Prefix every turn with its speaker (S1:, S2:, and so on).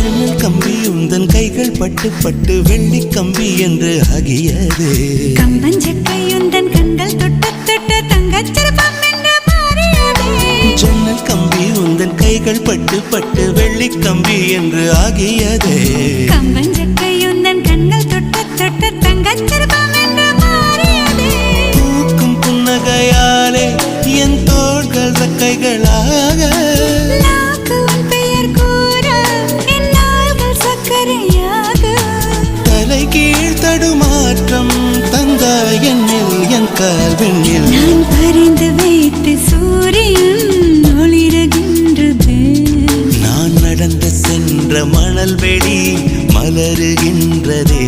S1: ஜன்னல் கம்பி உந்தன் கைகள் பட்டு பட்டு வெள்ளி கம்பி என்று ஆகியது.
S2: கம்பஞ்சக்கை உந்தன் கண்கள் தொட்டு தொட்டு தங்கச்சிற்பம் என்று மாறியது.
S1: ஜன்னல் கம்பி உந்தன் கைகள் பட்டு பட்டு வெள்ளி கம்பி என்று ஆகியது.
S2: கம்பஞ்சக்கை உந்தன் கண்கள் தொட்டு தொட்டு தங்கச்சிற்பம் என்று மாறியது.
S1: பூக்கும் புன்னகையாலே என் தோள்கள் ரெக்கைகளாக தடுமாற்றம் தந்தாய் என்னில் என் கால்வெண்ணில்.
S2: நான் பறிந்து வைத்து சூரியன் ஒளிருகின்றது.
S1: நான் நடந்து சென்ற மணல் வெளி மலருகின்றதே.